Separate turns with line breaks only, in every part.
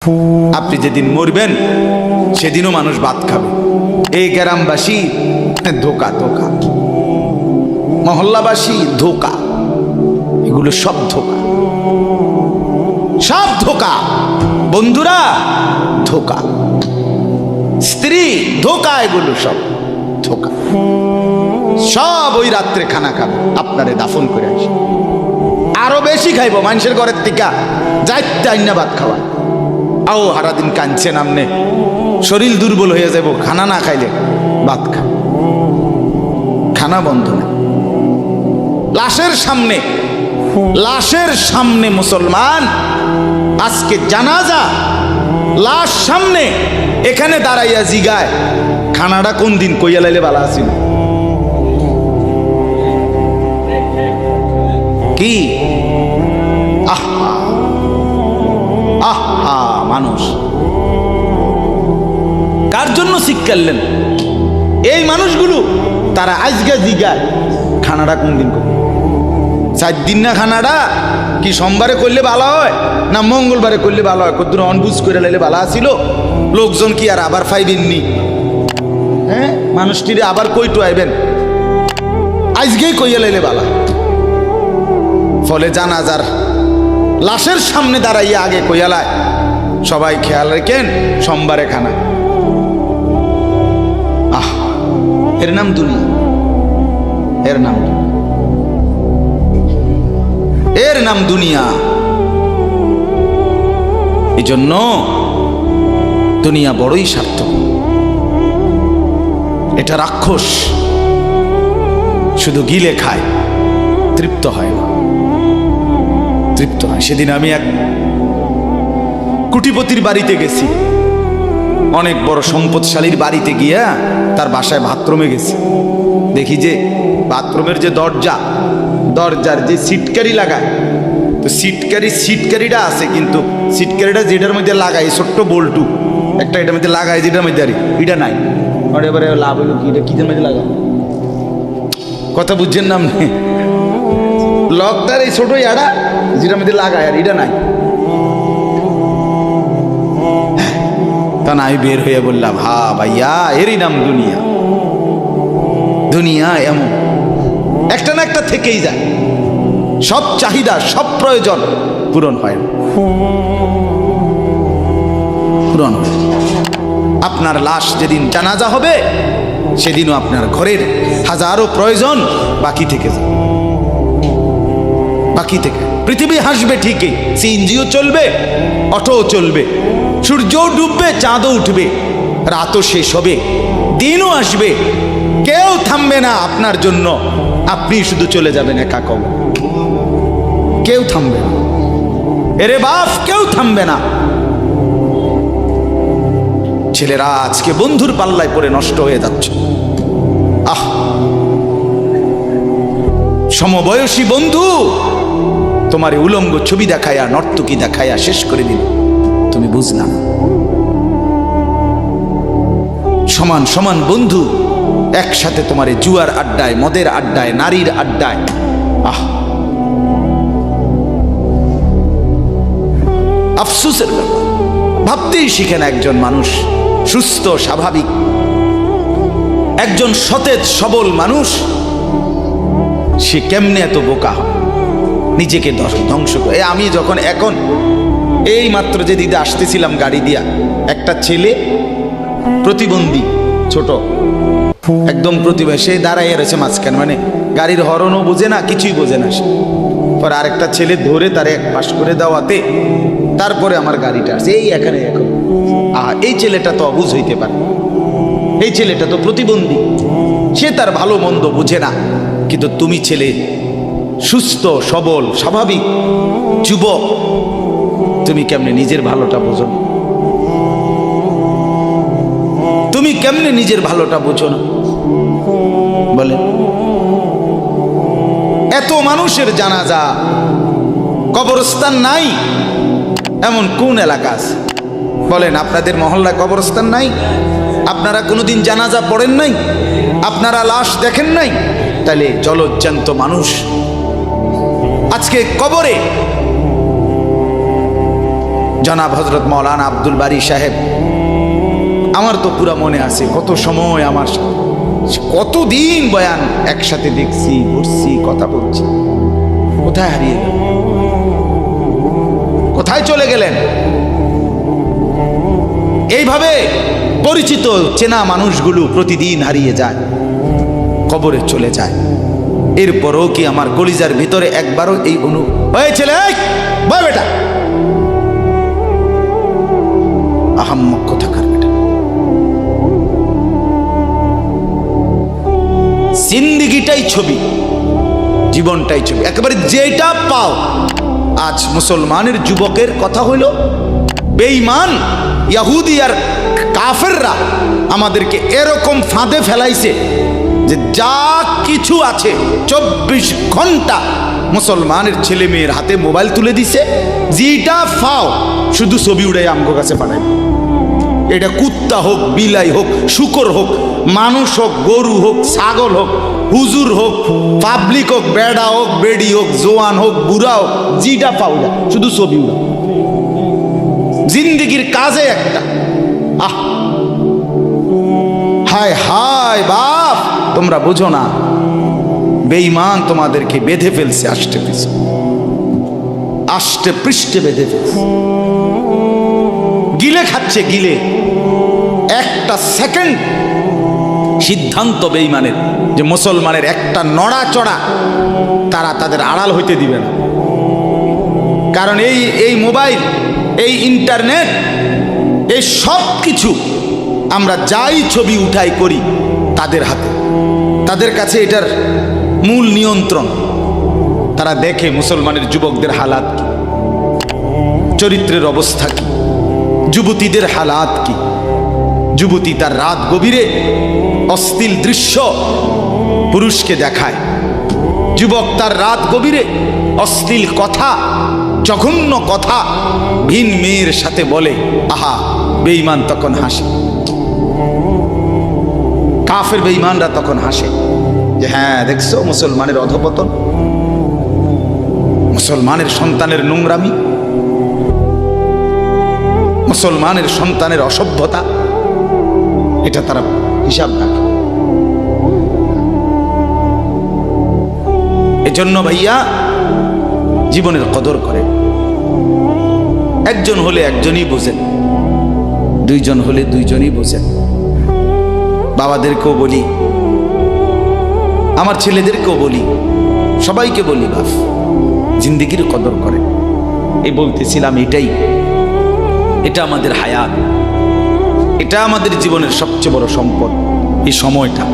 আপনি যেদিন মরবেন সেদিনও মানুষ ভাত খাবে। এই গ্রামবাসী ধোকা ধোকা, মহল্লাবাসী ধোকা, এগুলো সব ধোকা, সব ধোকা। বন্ধুরা ধোকা, স্ত্রী ধোকা, এগুলো সব ধোকা। সব ওই রাত্রে খানা খাবে, আপনারে দাফন করে আসে। আরো বেশি খাইব মানুষের ঘরের থেকে যাইতে আইনা ভাত খাওয়া। আও সারাদিন কাঁদছেন আমনে, শরীর দুর্বল হয়ে যাব খানা না খাইলে। ভাত খা, খানা বন্ধ না। লাশের সামনে, লাশের সামনে মুসলমান আজকে জানাজা, লাশ সামনে, এখানে দাঁড়াইয়া জিগায় খানাটা কোন দিন কইয়া লাইলে ভালো আছিল। কি আহা আহা, মানুষ কার জন্য শিক্ষালেন? এই মানুষগুলো তারা আজকে জিগায় খানাটা কোন দিন করবে। 4 দিন না খানাটা কি সোমবারে করলে ভালো হয় না মঙ্গলবারে করলে ভালো হয়? কত অনবুঝ করে লাইলে ভালো আছিল। লোকজন কি আর আবার ফাইবেননি? হ্যাঁ, মানুষটিরে আবার কইটো আইবেন, আজকেই কইয়া লাইলে ভালো। ফলে জানাজার লাশের সামনে দাঁড়াইয়া আগে কইয়ালায় সবাই খেয়াল রেখেন সোমবারে খানা। আহ, এর নাম দুনিয়া, এর নাম, এর নাম দুনিয়া। এই জন্য দুনিয়া বড়ই সার্থক। এটা রাক্ষস, শুধু গিলে খায়, তৃপ্ত হয় না, তৃপ্ত হয়। সেদিন আমি এক কুটিপতির বাড়িতে গেছি, অনেক বড় সম্পদশালীর বাড়িতে গিয়া তার বাসায় বাথরুমে গেছি। দেখি যে বাথরুমের যে দরজা, দরজার যে সিটকারি লাগায়, তো সিটকারিটা আছে, কিন্তু সিটকারিটা যেটার মধ্যে লাগায় ছোট্ট বল্টু একটা, এটার মধ্যে লাগায় যেটার মধ্যে আর এটা নাই। এবারে লাভ হইল কি, এটা কিদের মধ্যে লাগায়? কথা বুঝছেন না আপনি? লকটার এই ছোট ইয়াটা যেটার মধ্যে লাগায় আর এটা নাই। তা না, আমি বের হয়ে বললাম, হা ভাইয়া, এরই নাম দুনিয়া। দুনিয়া এমন একটা না একটা থেকেই যায়, সব চাহিদা, সব প্রয়োজন পূরণ হয় না, পূরণ হয়। আপনার লাশ যেদিন জানাজা হবে সেদিনও আপনার ঘরের হাজারো প্রয়োজন বাকি থেকে যায়, বাকি থেকে। পৃথিবী হাসবে ঠিকই, সিএনজিও চলবে, অটোও চলবে, সূর্যও ডুববে, চাঁদও উঠবে, রাতও শেষ হবে, দিনও আসবে, কেউ থামবে না আপনার জন্য। আপনি শুধু চলে যাবেন একা কবর, কেউ থামবে না। এরে বাপ, কেউ থামবে না। ছেলেরা আজকে বন্ধুর পাল্লায় পড়ে নষ্ট হয়ে যাচ্ছে। আহ, সমবয়সী বন্ধু তোমার উলঙ্গ ছবি দেখায়া, নর্তকী দেখায়া শেষ করে দিল, তুমি বুঝলা না। সমান সমান বন্ধু একসাথে তোমার জুয়ার আড্ডায়, মদের আড্ডায়, নারীর আড্ডায়। আহ, আফসোসের ব্যাপার। ভাবতেই শিখে না একজন মানুষ সুস্থ স্বাভাবিক, একজন সতেজ সবল মানুষ, সে কেমনে এত বোকা হয়, নিজেকে ধ্বংস করে। আমি যখন এখন এই মাত্র যে দিদি আসতেছিলাম গাড়ি দিয়া, একটা ছেলে প্রতিবন্ধী, ছোট একদম প্রতিভা, সে দাঁড়াইয়া রয়েছে মাঝখানে, মানে গাড়ির হর্নও বোঝে না, কিছুই বোঝে না সে। পর আরেকটা ছেলে ধরে তারে এক পাশ করে দেওয়াতে তারপরে আমার গাড়িটা আসছে এই এখানে। এখন এই ছেলেটা তো অবুঝ হইতে পারে, এই ছেলেটা তো প্রতিবন্ধী, সে তার ভালো মন্দ বুঝে না। কিন্তু তুমি ছেলে সুস্থ সবল স্বাভাবিক যুবক, তুমি কেমনে নিজের ভালোটা বোঝো না? তুমি কেমনে নিজের ভালোটা বোঝো না বলে? এত মানুষের জানাজা, কবরস্থান নাই এমন কোন এলাকা আছে বলেন? আপনাদের মহল্লায় কবরস্থান নাই? আপনারা কোনোদিন জানাজা পড়েন নাই? আপনারা লাশ দেখেন নাই? তাহলে জলজ্জান্ত মানুষ আজকে কবরে জনাব হযরত মাওলানা আব্দুল বারী সাহেব, আমার তো পুরা মনে আছে কত সময় আমার সাথে, কতদিন বয়ান একসাথে দেখছি, বসছি, কথা বলছি। কোথায় হারিয়ে গেল? কোথায় চলে গেলেন? এইভাবে পরিচিত চেনা মানুষগুলো প্রতিদিন হারিয়ে যায়, কবরে চলে যায়। এরপরও কি আমার কলিজার ভিতরে একবারও এই ওই ছেলে, বয় বেটা, আহাম্মক কোথাকার বেটা। জিন্দেগিটাই ছবি, জীবনটাই ছবি, একেবারে যেটা পাও। আজ মুসলমানের যুবকের কথা হইল, বেঈমান ইহুদি আর কাফেররা আমাদেরকে এরকম ফাঁদে ফেলাইছে যে যা কিছু আছে 24 ঘন্টা মুসলমানের ছেলে মেয়ের হাতে মোবাইল তুলে দিছে। যেটা ফাও শুধু ছবি উড়াই আমগো কাছে পাঠায়। এটা কুত্তা হোক, বিলাই হোক, শুকর হোক, মানুষ হোক, গরু হোক, ছাগল হোক, হুজুর হোক, পাবলিক হোক, বেড়া হোক, বেড়ি হোক, জোয়ান হোক, বুড়া হোক, যেটা পাও যা শুধু ছবি উড়া। জিন্দেগির কাজে একটা। আহ, হায় হায় বাপ, তোমরা বুঝো না, বেঈমান তোমাদেরকে বেঁধে ফেলছে আষ্টে পৃষ্ঠে, আষ্টে পৃষ্ঠে বেঁধে ফেলছে, গিলে খাচ্ছে, গিলে। একটা সেকেন্ড সিদ্ধান্ত বেঈমানের যে মুসলমানের একটা নড়াচড়া তারা তাদের আড়াল হইতে দিবে না। কারণ এই মোবাইল, এই ইন্টারনেট, এই সব কিছু আমরা যাই ছবি উঠাই করি তাদের হাতে, তাদের কাছে এটার মূল নিয়ন্ত্রণ। তারা দেখে মুসলমানের যুবকদের হালাত কি, চরিত্রের অবস্থা কি, যুবতীদের হালাত কি। যুবতী তার রাত গভীরে অশ্লীল দৃশ্য পুরুষকে দেখায়, যুবক তার রাত গভীরে অশ্লীল কথা, জঘন্য কথা ভিন মেয়ের সাথে বলে। আহা, বেঈমান তখন হাসে, কাফের বেঈমানরা তখন হাসে যে হ্যাঁ দেখছো মুসলমানের অধপতন, মুসলমানের সন্তানের নোংরামি, মুসলমানের সন্তানের অসভ্যতা, এটা তারা হিসাব রাখে। এজন্য ভাইয়া জীবনের কদর করে। একজন হলে একজনই বোঝেন, দুইজন হলে দুইজনই বোঝেন। বাবাদেরকেও বলি, আমার ছেলেদেরকেও বলি, সবাইকে বলি, বাপ জিন্দেগির কদর করে। এই বলতেছিলাম, এটা আমাদের হায়াত, এটা আমাদের জীবনের সবচেয়ে বড় সম্পদ। এই সময়টা,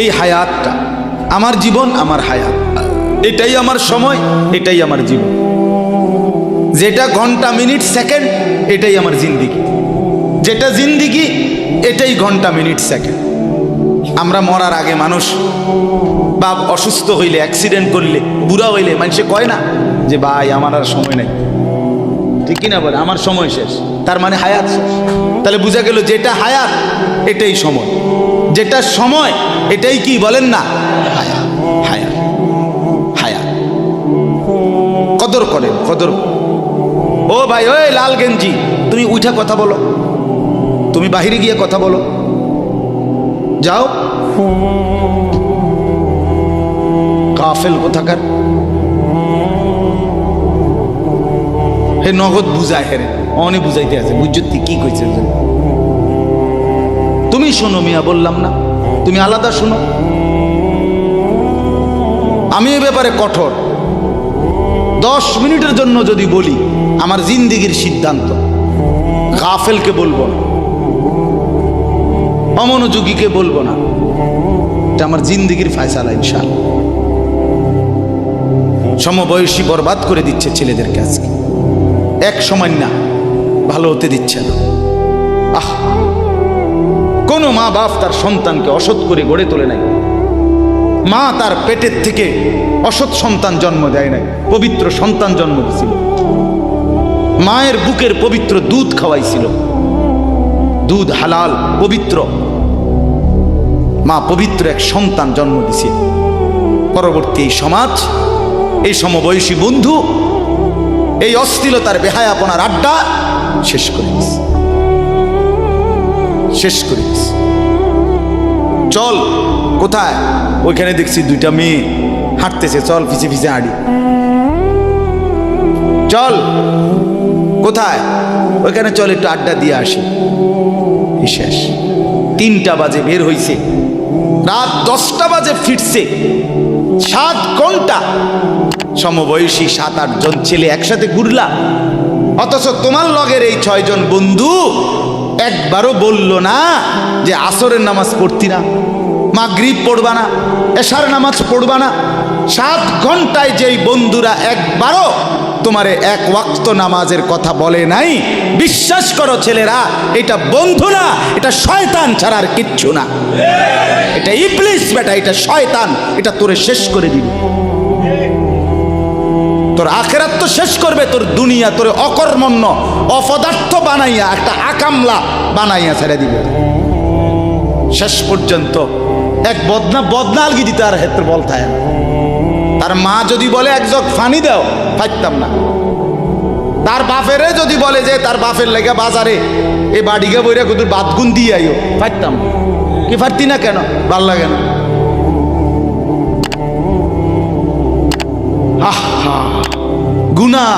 এই হায়াতটা, আমার জীবন, আমার হায়াত, এটাই আমার সময়, এটাই আমার জীবন। যেটা ঘন্টা, মিনিট, সেকেন্ড, এটাই আমার জিন্দেগি। যেটা জিন্দেগি, এটাই ঘন্টা, মিনিট, সেকেন্ড। আমরা মরার আগে মানুষ বা অসুস্থ হইলে, অ্যাক্সিডেন্ট করলে, বুড়া হইলে মানুষে কয় না যে ভাই আমার আর সময় নাই, ঠিক কিনা বলে, আমার সময় শেষ, তার মানে হায়াত শেষ। তাহলে বোঝা গেল যেটা হায়াত এটাই সময়, যেটা সময় এটাই কি বলেন না, হায়াত। হায়াত, হায়াত কদর করেন, কদর। ও ভাই, ওই লাল গেঞ্জি, তুমি উঠা কথা বলো, তুমি বাহিরে গিয়ে কথা বলো, যাও। কাফেল কোথাকার, হে নগদ বুঝায়, হেরে অনেক বুঝাইতে আছে, বুঝতে কি কইছে। তুমি শোনো মিয়া, বললাম না, তুমি আলাদা শোনো। আমি এ ব্যাপারে কঠোর। 10 মিনিটের জন্য যদি বলি, আমার জিন্দেগির সিদ্ধান্ত, গাফেলকে বলবো না, অমনোযোগীকে বলবো না, এটা আমার জিন্দেগির ফায়সালা ইনশাআল্লাহ। সমবয়সী বরবাদ করে দিচ্ছে ছেলেদেরকে আজকে, এক সময় না ভালো হতে দিচ্ছে না। আহ, কোন মা বাপ তার সন্তানকে অসৎ করে গড়ে তোলে নাই। মা তার পেটের থেকে অসৎ সন্তান জন্ম দেয় নাই, পবিত্র সন্তান জন্ম দিয়েছিল। মায়ের বুকের পবিত্র দুধ খাওয়াইছিল, দুধ হালাল পবিত্র। মা পবিত্র এক সন্তান জন্ম দিয়েছিল। পরবর্তী এই সমাজ, এই সমবয়সী বন্ধু এই অশ্লীলতার বেহায়াপনার আড্ডা শেষ করে দিস, শেষ করে দিস। চল কোথায়? ওইখানে দেখছি দুইটা মেয়ে হাঁটতেছে, চল পিছে পিছে হাঁটি। চল কোথায়? ওইখানে চল একটু আড্ডা দিয়ে আসি। শেষ। 3টা বাজে বের হইছে, রাত 10টা বাজে ফিরছে। 7 ঘন্টা সমবয়সী 7-8 জন ছেলে একসাথে ঘুরলা, অথচ তোমার লগের এই 6 জন বন্ধু একবারও বলল না যে আসরের নামাজ পড়তি না, মাগরিব পড়বা না, এশার নামাজ পড়বা না। 7 ঘন্টায় যেই বন্ধুরা একবারও তোমারে এক ওয়াক্ত নামাজের কথা বলে নাই, বিশ্বাস করো ছেলেরা, এটা বন্ধু না, এটা শয়তান ছাড়া আর কিচ্ছু না। এটা ইবলিস বেটা, এটা শয়তান, এটা তোরে শেষ করে দিবে। তোর আখেরাত তো শেষ করবে, তোর দুনিয়া তোরে অকর্মণ্য অপদার্থ বানাইয়া একটা আকামলা বানাইয়া ছেড়ে দিবে। শেষ পর্যন্ত এক বদনা আলগি দিতে আর হেত্র বলতায় না। তার মা যদি বলে এক জগ ফানি দাও, পাইতাম না। তার বাপেরে যদি বলে যে তার বাপের লেগে বাজারে এই বাড়িকে বইরা কুদুর বাদগুন দিয়ে আইও, পাইতাম না। কি পারতি না কেন? ভাল লাগে না। গুনাহ,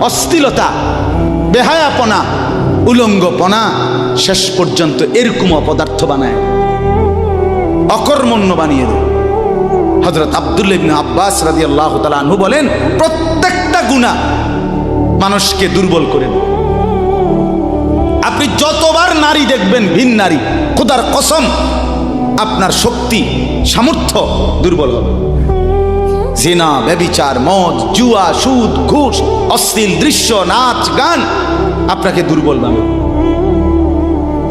অশ্লীলতা, বেহায়াপনা, উলঙ্গপনা শেষ পর্যন্ত এরকম অপদার্থ বানায়, অকর্মণ্য বানিয়ে দেয়। হযরত আব্দুল্লাহ ইবনে আব্বাস রাদিয়াল্লাহু তাআলা আনহু বলেন, প্রত্যেকটা গুনাহ মানুষকে দুর্বল করে দেয়। আপনি যতবার নারী দেখবেন ভিন নারী, খোদার কসম আপনার শক্তি সামর্থ্য দুর্বল হবে। জিনা, ব্যভিচার, মদ, জুয়া, সুদ, ঘুষ, অশ্লীল দৃশ্য, নাচ গান আপনাকে দুর্বল বানাবে।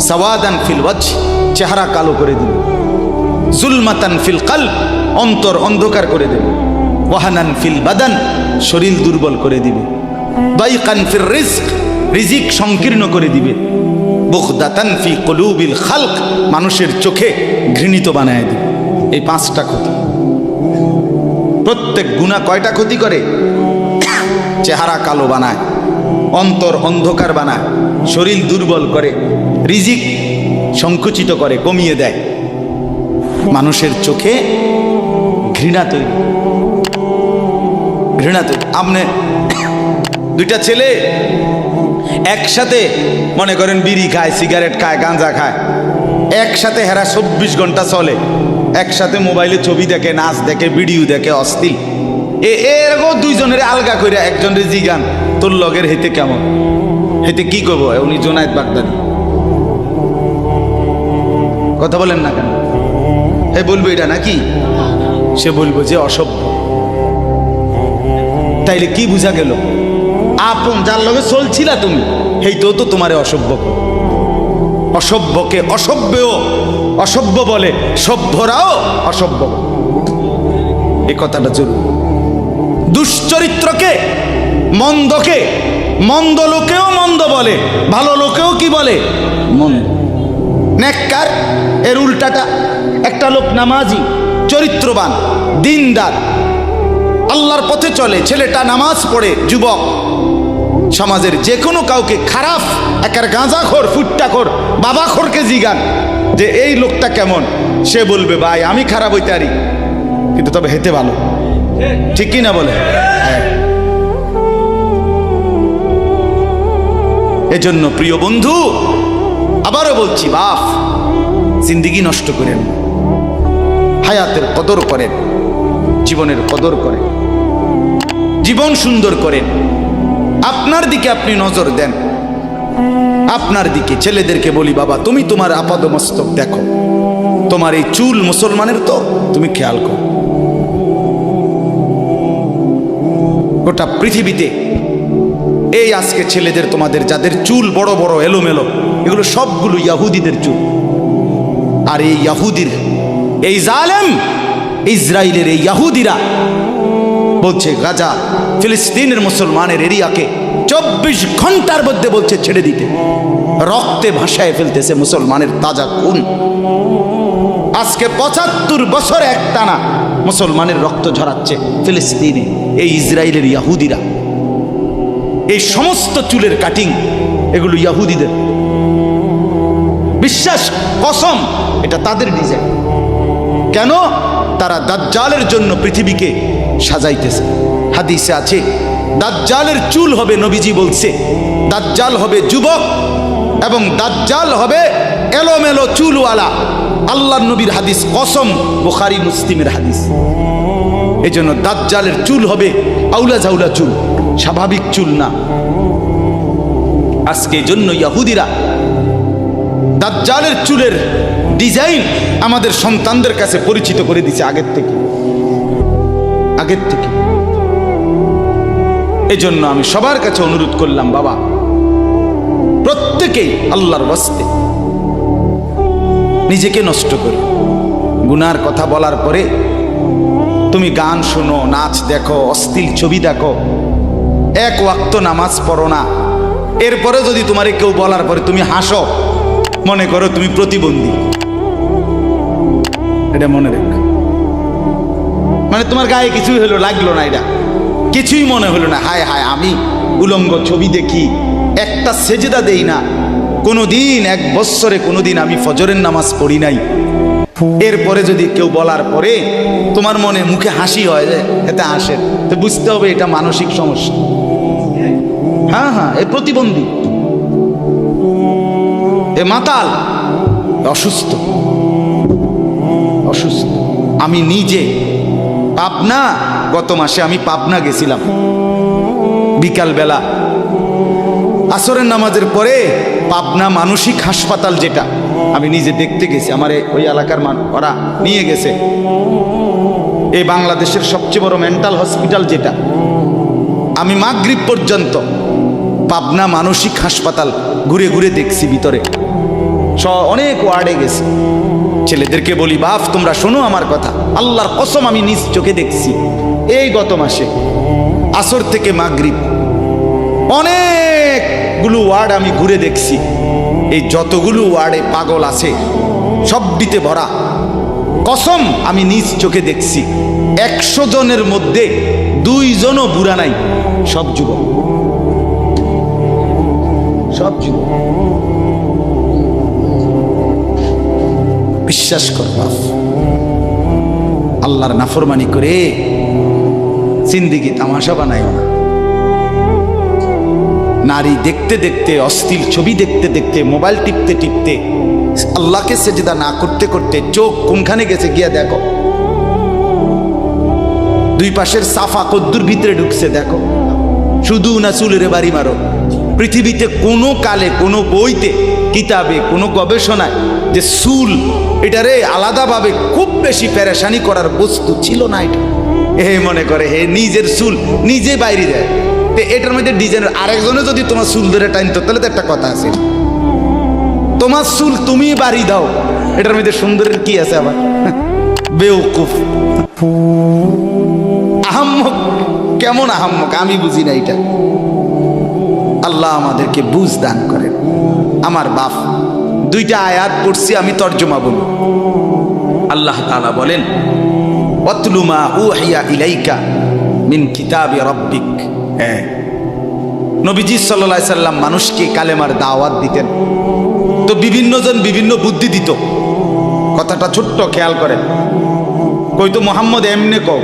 সাওয়াদান ফিল ওয়াজহ, চেহারা কালো করে দিবে। জুলমাতান ফিল কলব, অন্তর অন্ধকার করে দেবে। ওয়াহানান ফিল বাদান, শরীর দুর্বল করে দিবে। দাইকান ফির রিজক, রিজিক সংকীর্ণ করে দিবে। বুগদাতান ফি কুলুবিল খালক, মানুষের চোখে ঘৃণিত বানায় দিবে। এই 5টা ক্ষতি। প্রত্যেক গুনাহ কয়টা ক্ষতি করে? চেহারা কালো বানায়, অন্তর অন্ধকার বানায়, শরীর দুর্বল করে, রিজিক সংকুচিত করে, কমিয়ে দেয়, মানুষের চোখে ঘৃণা তৈরি, ঘৃণা তৈরি। আপনি 2টা ছেলে একসাথে মনে করেন বিড়ি খায়, সিগারেট খায়, গাঁজা খায়, একসাথে হেরা 24 ঘন্টা চলে, একসাথে মোবাইলে ছবি দেখে, নাচ দেখে, ভিডিও দেখে, অশ্লীল। এরকম 2 জনের আলগা করে একজনের জিগান তোর লগের হেতে কেমন, হেতে কি করবো? উনি জোনায়েদ বাগদাদি। কথা বলেন না কেন? হে বলবো এটা নাকি? সে বলবো যে অসভ্য। তাইলে কি বুঝা গেল? আপন যার লগে চলছিলা তুমি, হেইতেও তো তোমারে অসভ্য। অসভ্যকে অসভ্যও অসভ্য বলে, সভ্যরাও অসভ্য। এই কথাটা জরুরি। দুশ্চরিত্রকে, মন্দকে মন্দ লোকেও মন্দ বলে, ভালো লোকেও কি বলে? মন্দ। নেককার এর উল্টাটা। একটা লোক নামাজি, চরিত্রবান, দিনদার, আল্লাহর পথে চলে, ছেলেটা নামাজ পড়ে, যুবক, সমাজের যে কোনো কাউকে খারাপ, একার গাঁজাখোর, ফুট্টাখোর, বাবাখোরকে জিগান যে এই লোকটা কেমন, সে বলবে ভাই আমি খারাপ হইতে পারি, কিন্তু তবে হেতে ভালো। ঠিক কি না বলে? হ্যাঁ। এজন্য প্রিয় বন্ধু, আবারও বলছি, বাপ জিন্দিগি নষ্ট করেন, হায়াতের কদর করেন, জীবনের কদর করেন, জীবন সুন্দর করেন। আপনার দিকে আপনি নজর দেন, আপনার দিকে। ছেলেদেরকে বলি, বাবা তুমি তোমার আপাদমস্তক দেখো, তোমার এই চুল মুসলমানের তো, তুমি খেয়াল করো। গোটা পৃথিবীতে এই আজকে ছেলেদের, তোমাদের যাদের চুল বড় বড় এলোমেলো, এগুলো সবগুলো ইয়াহুদিদের চুল। আর এই ইয়াহুদির, এই জালেম ইসরায়েলের এই ইয়াহুদিরা বলছে গাজা, ফিলিস্তিনের মুসলমানের এরিয়াকে 24 ঘন্টার মধ্যে বলছে ছেড়ে দিতে। রক্তে ভাসায় ফেলতেছে মুসলমানের তাজা খুন। আজকে 75 বছর একটানা মুসলমানের রক্ত ঝরাচ্ছে ফিলিস্তিনে এই ইসরায়েলের ইয়াহুদিরা। এই সমস্ত চুলের কাটিং এগুলো ইহুদিদের, বিশ্বাস কসম এটা তাদের ডিজাইন। কেন? তারা দাজ্জালের জন্য পৃথিবীকে সাজাইতেছে। হাদিসে আছে দাজ্জালের চুল হবে, নবীজি বলছে দাজ্জাল হবে যুবক এবং দাজ্জাল হবে এলোমেলো চুলওয়ালা। আল্লাহর নবীর হাদিস, কসম, বুখারী মুসলিমের হাদিস। এই জন্য দাজ্জালের চুল হবে আউলা ঝাউলা চুল, স্বাভাবিক চুল না। আজকে জন্য ইহুদিরা দাজ্জালের চুলের ডিজাইন আমাদের সন্তানদের কাছে পরিচিত করে দিছে আগের থেকে। এই জন্য আমি সবার কাছে অনুরোধ করলাম, বাবা প্রত্যেকেই আল্লাহর ওয়াস্তে নিজেকে নষ্ট করে। গুনার কথা বলার পরে তুমি গান শোনো, নাচ দেখো, অশ্লীল ছবি দেখো, এক ওয়াক্ত নামাজ পড়ো না, এরপরে যদি তোমারে কেউ বলার পরে তুমি হাসো, মনে করো তুমি প্রতিবন্ধী। এটা মনে রেখ, মানে তোমার গায়ে কিছুই হলো, লাগলো না, এটা কিছুই মনে হলো না। হায় হায়, আমি উলঙ্গ ছবি দেখি, একটা সেজদা দেই না কোনোদিন, 1 বৎসরে কোনোদিন আমি ফজরের নামাজ পড়ি নাই, এরপরে যদি কেউ বলার পরে তোমার মনে মুখে হাসি হয়, এতে হাসে, তো বুঝতে হবে এটা মানসিক সমস্যা। হ্যাঁ হ্যাঁ, এ প্রতিবন্ধী, এ মাতাল, অসুস্থ। আমি নিজে পাবনা, গত মাসে আমি পাবনা গেছিলাম, বিকালবেলা আসরের নামাজের পরে পাবনা মানসিক হাসপাতাল, যেটা আমি নিজে দেখতে গেছি, আমার ওই এলাকার ওরা নিয়ে গেছে, এই বাংলাদেশের সবচেয়ে বড় মেন্টাল হসপিটাল যেটা। আমি মাগরিব পর্যন্ত পাবনা মানসিক হাসপাতাল ঘুরে ঘুরে দেখছি, ভিতরে অনেক ওয়ার্ডে গেছি। ছেলেদেরকে বলি, বাপ তোমরা শোনো আমার কথা, আল্লাহর কসম আমি নিজ চোখে দেখছি, এই গত মাসে আসর থেকে মাগরিব অনেকগুলো ওয়ার্ড আমি ঘুরে দেখছি। এই যতগুলো ওয়ার্ডে পাগল আছে সব দিতে ভরা, কসম আমি নিজ চোখে দেখছি। 100 জনের মধ্যে 2 জনও বুড়া নাই, সব যুবক, সব যুবক। বিশ্বাস কর বাপ, আল্লাহর নাফরমানি করে জিন্দেগি তামাশা বানাইও না। নারী দেখতে দেখতে, অশ্লীল ছবি দেখতে দেখতে, মোবাইল টিপতে টিপতে, আল্লাহকে সেজদা না করতে করতে চোখ কোনখানে গেছে গিয়া দেখো। 2 পাশের সাফা কদ্দুর ভিতরে ঢুকছে দেখো। শুধু না চুলের বাড়ি মারো, পৃথিবীতে কোনো কালে, কোনো বইতে, কিতাবে, কোনো গবেষণায় যে চুল এটারে আলাদাভাবে খুব বেশি পেরেশানি করার বস্তু ছিল না। এটা হে মনে করে হে নিজের চুল নিজে বাইরে দেয়, তো এটার মধ্যে ডিজাইনের আরেকজনে যদি তোমার চুল ধরে টাইনতো তাহলে তো একটা কথা আছে, তোমার চুল তুমি বাড়ি দাও, এটার মধ্যে সুন্দরের কি আছে আবার? বেউকুফ, আহাম্মক, কেমন আহাম্মক আমি বুঝি না এটা। আল্লাহ আমাদেরকে বুঝ দান করেন। আমার বাপ 2টা আয়াত পড়ছি, আমি তর্জমা বলব। আল্লাহ তাআলা বলেন, ওয়াতলু মা উহিয়া ইলাইকা মিন কিতাবি রাব্বিক। নবীজি সাল্লাল্লাহু আলাইহি সাল্লাম মানুষকে কালেমার দাওয়াত দিতেন, তো বিভিন্ন জন বিভিন্ন বুদ্ধি দিত। কথাটা ছোট্ট, খেয়াল করেন। কইতো মোহাম্মদ এমনে কও,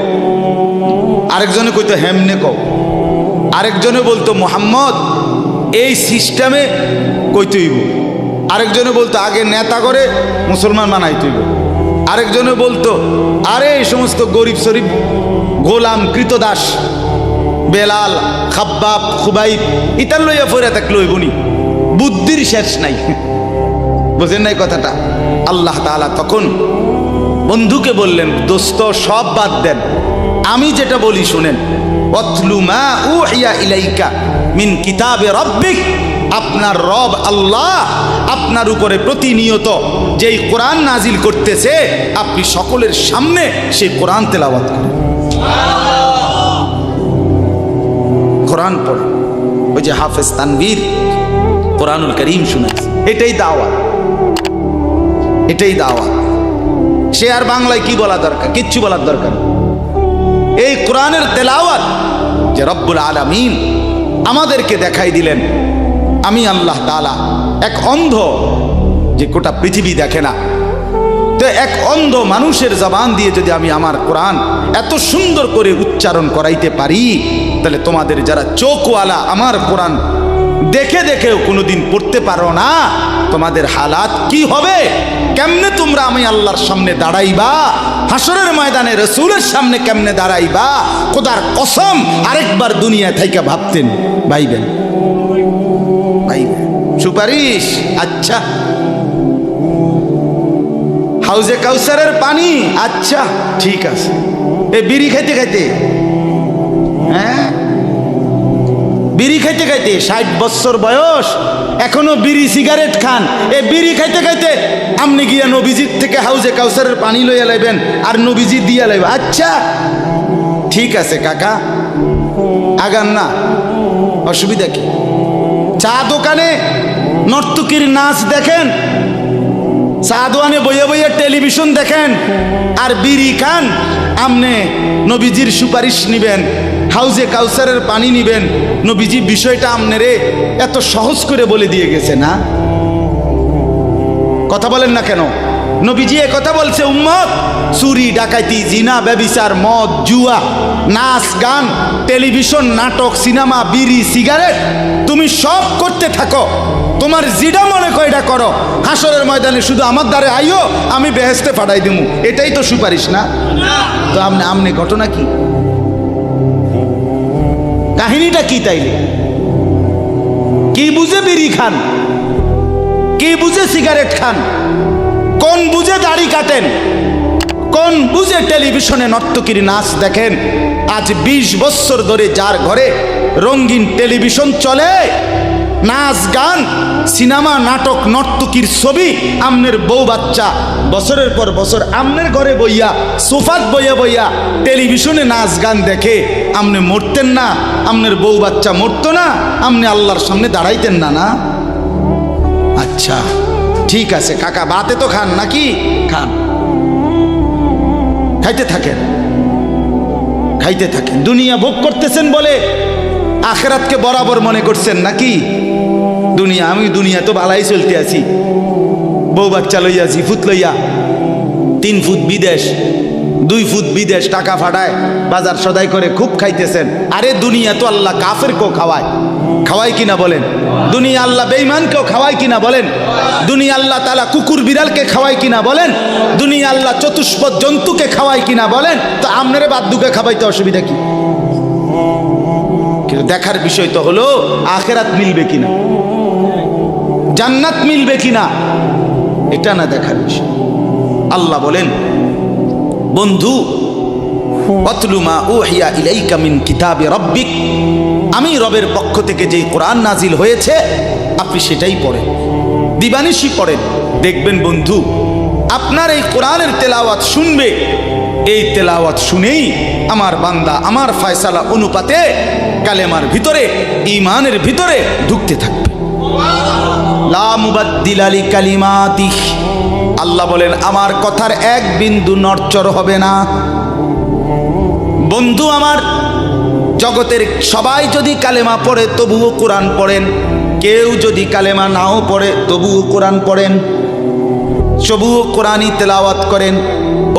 আরেকজনে কইতো হেমনে কও, আরেকজনে বলতো মোহাম্মদ এই সিস্টেমে কইতে হইব, আরেকজনে বলতো আগে নেতা করে মুসলমান বানাইতে হইব, আরেকজনে বলতো আরে এই সমস্ত গরিব শরীফ গোলাম কৃতদাস বেলাল খাব্বাব খুবাইব ইতার লইয়া ফইরা থাকলে হইবনি, বুদ্ধির শেষ নাই। বুঝেন নাই কথাটা? আল্লাহ তাআলা তখন বন্ধুকে বললেন, দোস্ত সব বাদ দেন, আমি যেটা বলি শুনেন। ওয়াতলু মা উহিয়া ইলাইকা মিন কিতাবে রাব্বিক, আপনার রব আল্লাহ আপনার উপরে প্রতিনিয়ত যেই কোরআন নাজিল করতেছে, আপনি সকলের সামনে সেই কোরআন তেলাওয়াত করেন, কোরআন পড়েন। ওই যে হাফেজ তানভীর কোরআনুল কারীম শোনাচ্ছে, এটাই দাওয়াত, এটাই দাওয়াত। সে আর বাংলায় কি বলা দরকার? কিচ্ছু বলার দরকার। এই কোরআনের তেলাওয়াত যে রব্বুল আলামিন আমাদেরকে দেখাই দিলেন আমি আল্লাহ তাআলা এক অন্ধ, যে গোটা পৃথিবী দেখে না, তো এক অন্ধ মানুষের জবান দিয়ে যদি আমি আমার কোরআন এত সুন্দর করে উচ্চারণ করাইতে পারি, তাহলে তোমাদের যারা চোখওয়ালা আমার কোরআন দেখে দেখেও কোনোদিন পড়তে পারো না, তোমাদের হালাত কি হবে? কেমনে তোমরা আমি আল্লাহর সামনে দাঁড়াইবা? হাসরের ময়দানে রাসূলের সামনে কেমনে দাঁড়াইবা? খোদার কসম আরেকবার দুনিয়া থেকে ভাবতেন, ভাইবেন সুপারিশ। আচ্ছা, হাউজে কাউসারের পানি, আচ্ছা ঠিক আছে। এ বিড়ি খাইতে খাইতে, হ্যাঁ বিড়ি খাইতে খাইতে 60 বছর বয়স এখনো বিড়ি সিগারেট খান। এ বিড়ি খাইতে খাইতে আপনি গিয়া নবীজির থেকে হাউজে কাউসারের পানি লইয়া লাইবেন আর নবীজি দিয়া লাইবেন। আচ্ছা ঠিক আছে কাকা, আগান না, অসুবিধা কি? চা দোকানে নর্তকীর নাচ দেখেন, চা দোকানে বইয়া বইয়া টেলিভিশন দেখেন, আর বিড়ি খান। আমনে নবীজির সুপারিশ নিবেন, হাউজে কাউসারের পানি নিবেন। নবীজি বিষয়টা আমনেরে এত সহজ করে বলে দিয়ে গেছে না? কথা বলেন না কেন? নবীজি এ কথা বলছে, উম্মত চুরি ডাকাতি জিনা ব্যভিচার মদ জুয়া নাচ গান টেলিভিশন নাটক সিনেমা বিড়ি সিগারেট তুমি সব করতে থাকো, তোমার যেটা মনে করে এটা করো, হাসরের ময়দানে শুধু আমার দ্বারে আইও, আমি বেহেশতে পাঠাই দিমু। এটাই তো সুপারিশ না? তো আমনে ঘটনা কি, কাহিনীটা কি? তাইলে কি বুঝে বিড়ি খান, কি বুঝে সিগারেট খান, কোন বুঝে দাড়ি কাটেন, কোন বুঝে টেলিভিশনে নর্তকীর নাচ দেখেন? আজ 20 বছর ধরে যার ঘরে রঙিন টেলিভিশন চলে, নাচ গান সিনেমা নাটক নর্তকীর ছবি, আমনের বউ বাচ্চা বছরের পর বছর আমনের ঘরে বইয়া সোফাত বইয়া বইয়া টেলিভিশনে নাচ গান দেখে, আমনে মরতেন না? আমনের বউ বাচ্চা মরতো না? আমনে আল্লাহর সামনে দাঁড়াইতেন না? না? আচ্ছা ঠিক আছে কাকা, বাতে তো খান নাকি? খান, খাইতে থাকেন, খাইতে থাকেন। দুনিয়া ভোগ করতেছেন বলে আখিরাতকে বরাবর মনে করছেন নাকি? দুনিয়া, আমি দুনিয়া তো ভালাই চলতে আছি, বউ বাচ্চা লইয়া 2 ফুট লইয়া 3 ফুট বিদেশ 2 ফুট বিদেশ টাকা ফাটায় বাজার সদাই করে খুব খাইতেছেন। আরে দুনিয়া তো আল্লাহ কাফেরকেও খাওয়ায়, খাওয়ায় কিনা বলেন? দুনিয়া আল্লাহ বেঈমানকেও খাওয়ায় কিনা বলেন? দুনিয়া আল্লাহ তাআলা কুকুর বিড়ালকে খাওয়ায় কিনা বলেন? দুনিয়া আল্লাহ চতুষ্পদ জন্তুকে খাওয়ায় কিনা বলেন? তো আমনেরে বাদ্দুকে খাওয়াইতে অসুবিধা কি? কিন্তু দেখার বিষয় তো হলো আখিরাত মিলবে কিনা, জান্নাত মিলবে কিনা, এটা না দেখার বিষয়। আল্লাহ বলেন, বন্ধু ওয়াতলু মা উহিয়া ইলাইকা মিন কিতাবি রাব্বিক, আমি রবের পক্ষ থেকে যেই কোরআন নাজিল হয়েছে আপনি সেটাই পড়েন, দিবানিশি পড়েন। দেখবেন বন্ধু আপনার এই কোরআনের তেলাওয়াত শুনবে, এই তেলাওয়াত শুনেই আমার বান্দা আমার ফয়সালা অনুপাতে কালেমার ভিতরে ঈমানের ভিতরে ঢুকতে থাকবে। লা মুবাদ্দিলা লিকালিমাতিহ, আল্লাহ বলেন আমার কথার এক বিন্দু নড়চড় হবে না। বন্ধু আমার, জগতের সবাই যদি কালেমা পড়ে তবুও কোরআন পড়েন, কেউ যদি কালেমা নাও পড়ে তবুও কোরআন পড়েন, তবুও কোরআনই তেলাওয়াত করেন।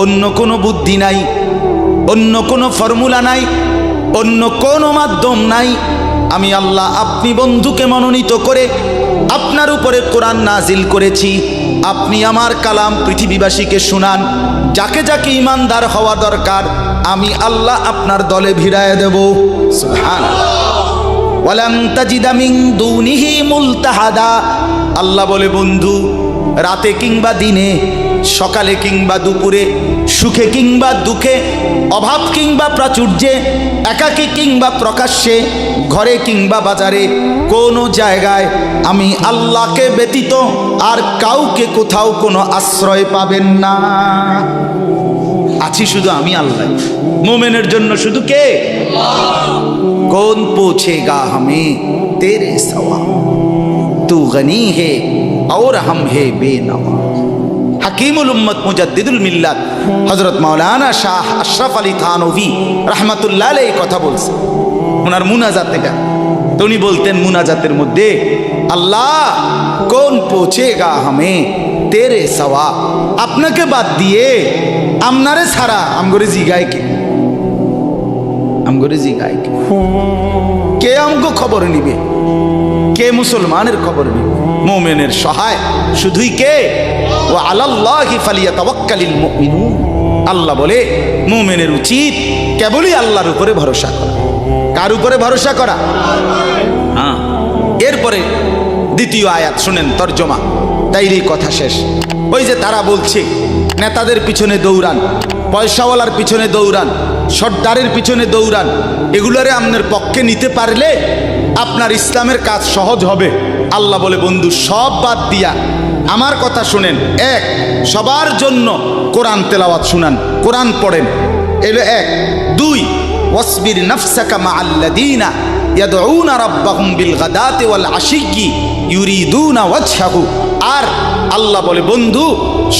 অন্য কোনো বুদ্ধি নাই, অন্য কোনো ফর্মুলা নাই, অন্য কোনো মাধ্যম নাই। আমি আল্লাহ আপনি বন্ধুকে মনোনীত করে আপনার উপরে কোরআন নাজিল করেছি, আপনি আমার কালাম পৃথিবীবাসীকে শুনান। যাকে যাকে ইমানদার হওয়া দরকার আমি আল্লাহ আপনার দলে ভিড়ায় দেব। সুবহানাল্লাহ। ওয়ালান তাজিদা মিন দুনিহি মুলতাহাদা, আল্লাহ বলে বন্ধু রাতে কিংবা দিনে, সকালে কিংবা দুপুরে, সুখে কিংবা দুঃখে, অভাব কিংবা প্রাচুর্যে, একাকী কিংবা প্রকাশ্যে, ঘরে কিংবা বাজারে, কোনো জায়গায় আমি আল্লাহকে ব্যতীত আর কাউকে কোথাও কোনো আশ্রয় পাবেন না। আছি শুধু আমি আল্লাহ। মোমেনের জন্য শুধু কে? কৌন পৌঁছেগা হমে তেরে সওয়া, তু গনি হে और हम है बेनवा। हकीमुल उम्मत मुजद्दिदुल मिल्लत हजरत मौलाना शाह अशरफ अली थानवी रहमतुल्लाह अलैहि কথা বলছে ওনার মুনাজাত থেকে। তো উনি বলতেন মুনাজাতের মধ্যে, আল্লাহ কোন পৌঁছেগা হামে তেরে সওয়া, আপনাকে বাদ দিয়ে আমনারে ছাড়া আমগরে জিগায় কে, আমগরে জিগায় কে, কে আমগো খবর নিবে, কে মুসলমানের খবর নিবে? মুমিনের সহায় শুধুই কে? ওয়া আলাল্লাহি ফালিয়াতাওয়াক্কালিল মুমিনুন। আল্লাহ বলে মুমিনের উচিত কেবলই আল্লাহর উপরে ভরসা করা। কার উপরে ভরসা করা? হ্যাঁ। এরপরে দ্বিতীয় আয়াত শুনেন, তর্জমা, তাইরই কথা শেষ। ওই যে তারা বলছে নেতাদের পিছনে দৌড়ান, পয়সাওয়ালার পিছনে দৌড়ান, সর্দারের পিছনে দৌড়ান, এগুলোরে আপনার পক্ষে নিতে পারলে আপনার ইসলামের কাজ সহজ হবে। আল্লাহ বলে বন্ধু সব বাদ দিয়া আমার কথা শুনেন। এক, সবার জন্য কোরআন তেলাওয়াত শুনান, কোরআন পড়েন, এলো এক। দুই, ওয়াসবির নাফসাকা মাআল্লাযীনা ইয়াদউনা রাব্বাহুম বিল গাদাতি ওয়াল আশিয়্যি ইউরিদুনা ওয়াজহাহু। আর আল্লাহ বলে বন্ধু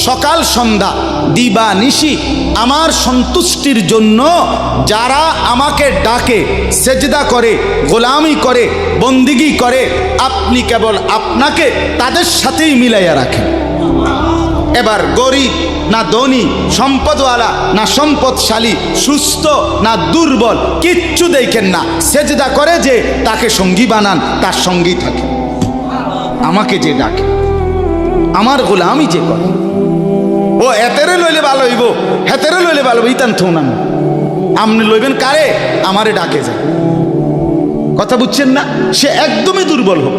সকাল সন্ধ্যা দিবা নিশি আমার সন্তুষ্টির জন্য যারা আমাকে ডাকে, সেজদা করে, গোলামি করে, বন্দিগি করে, আপনি কেবল আপনাকে তাদের সাথেই মিলাইয়া রাখেন। এবার গরিব না ধনী, সম্পদওয়ালা না সম্পদশালী, সুস্থ না দুর্বল, কিচ্ছু দেখেন না, সেজদা করে যে তাকে সঙ্গী বানান, তার সঙ্গী থাকে। আমাকে যে ডাকে, আমার গোলামি যে করে, ও এতেরে লইলে ভালো হইব, হেতেরে লইলে ভালো হইব, ইতান থৌ না, আপনি লইবেন কারে? আমারে ডাকে যায়। কথা বুঝছেন না? সে একদমই দুর্বল হোক।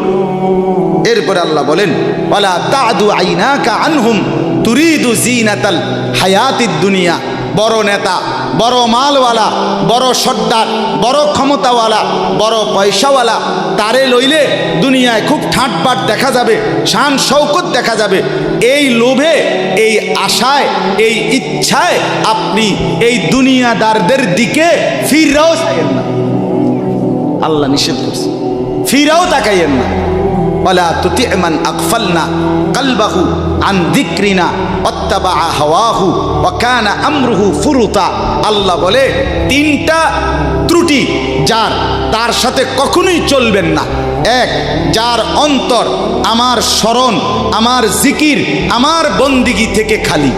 এরপরে আল্লাহ বলেন, ওয়ালা তাদু আইনাকা আনহুম তুরিদু জিনাতাল হায়াতিদ দুনিয়া। বড় নেতা, বড় মালওয়ালা, বড় সর্দার, বড় ক্ষমতাওয়ালা, বড় পয়সাওয়ালা, তারে লইলে দুনিয়ায় খুব ঠাটবাট দেখা যাবে, শান শৌকত দেখা যাবে। এই লোভে, এই আশায়, এই ইচ্ছায় আপনি এই দুনিয়াদারদের দিকে ফিরাও চাইয়েন না। আল্লাহ নিষেধ করছে, ফিরাও তাকাইয়েন না। ওয়ালা তুতি' মান আগফালনা কলবাহু আন যিকরিনা ওয়াত্তাবা হাওয়াহু ওয়া কানা আমরুহু ফুরুতা। আল্লাহ বলে তিনটা ত্রুটি যার, তার সাথে কখনোই চলবেন না। এক, যার অন্তর আমার স্মরণ, আমার জিকির, আমার বন্দিগি থেকে খালি।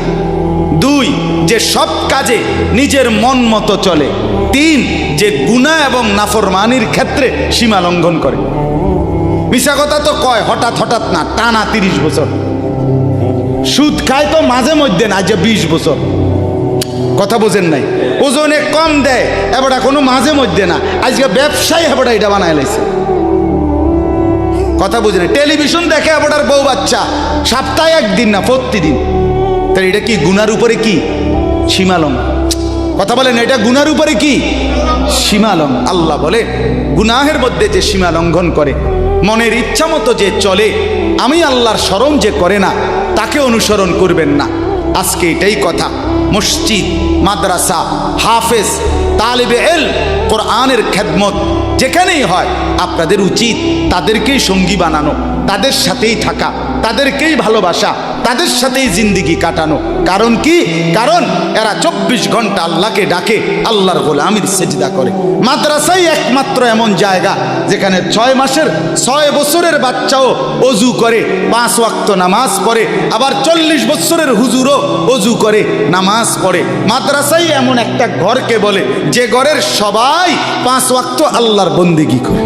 দুই, যে সব কাজে নিজের মন মতো চলে। তিন, যে গুনাহ এবং নাফরমানির ক্ষেত্রে সীমা লঙ্ঘন করে। মিশা কথা তো কয় হঠাৎ হঠাৎ না, টানা 30 বছর। সুদ খায় তো মাঝে মধ্যে না, যে 20 বছর। কথা বোঝেন নাই? ওজনে কম দেয় এবার কোনো মাঝে মধ্যে না, আজকে ব্যবসায়ী এবার এটা বানায় লাইছে। কথা বুঝেন? টেলিভিশন দেখে এবার বউ বাচ্চা, সপ্তাহে একদিন না, প্রতিদিন। তাই এটা কি গুনার উপরে কি সীমালং? কথা বলেন, এটা গুনার উপরে কি সীমালং? আল্লাহ বলে গুনাহের মধ্যে যে সীমা লঙ্ঘন করে, মনের ইচ্ছা মতো যে চলে, আমি আল্লাহর স্মরণ যে করে না, তাকে অনুসরণ করবেন না। আজকে এটাই কথা। মসজিদ, মাদ্রাসা, হাফেজ, তালিবে ইলম, কোরআনের খেদমত যেখানেই হয়, আপনাদের উচিত তাদেরকেই সঙ্গী বানানো, তাদের সাথেই থাকা, তাদেরকেই ভালোবাসা, তাদের সাথেই জিন্দিগি কাটানো। কারণ কি? কারণ এরা 24 ঘন্টা আল্লাহকে ডাকে, আল্লাহর গোলামির সেজদা করে। মাদ্রাসাই একমাত্র এমন জায়গা যেখানে 6 মাসের 6 বছরের বাচ্চাও অজু করে, 5 ওয়াক্ত নামাজ পড়ে, আবার 40 বছরের হুজুরও অজু করে, নামাজ পড়ে। মাদ্রাসাই এমন একটা ঘরকে বলে যে ঘরের সবাই 5 ওয়াক্ত আল্লাহর বন্দেগী করে।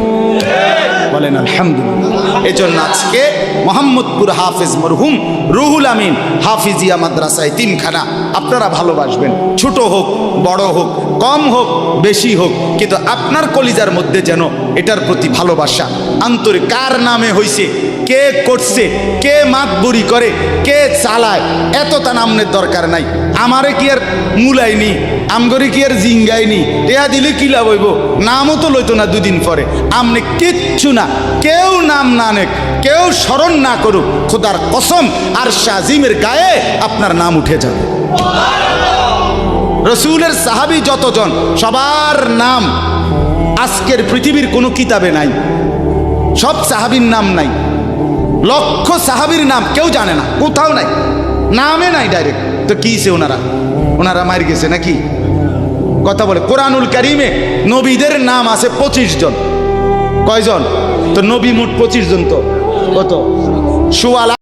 বলেন আলহামদুলিল্লাহ। এজন্য আজকে মোহাম্মদপুর হাফেজ মরহুম রুহুল আমিন হাফিজিয়া মাদ্রাসায় 3খানা আপনারা ভালোবাসবেন। ছোট হোক, বড় হোক, কম হোক, বেশি হোক, কিন্তু আপনার কলিজার মধ্যে যেন এটার প্রতি ভালোবাসা আন্তরিক। কার নামে হইছে, কে করছে, কে মাতবুরি করে, কে চালায়, এত তা নামের দরকার নাই। আমারে কি আর মুলাইনি, আমগরে কি আর জিঙ্গাইনি, টেয়া দিলে কি লাভ হইব? নামও তো লইতো না 2 দিন পরে। আমনে কিচ্ছু না, কেউ নাম না নেক, কেউ স্মরণ না করুক, খোদার কসম আর শাজিমের গায়ে আপনার নাম উঠে যাবে। রসুলের সাহাবী যতজন, সবার নাম আজকের পৃথিবীর কোনো কিতাবে নাই। সব সাহাবীর নাম নাই। লক্ষ সাহাবীর নাম কেউ জানে না, কোথাও নাই, নামে নাই ডাইরেক্ট। তো কিছে ওনারা মার গেছে নাকি? কথা বলে কোরআনুল কারিমে নবীদের নাম আছে 25 জন। কয়জন? তো নবী মোট 25 জন। তো কত? সোয়া লাখ।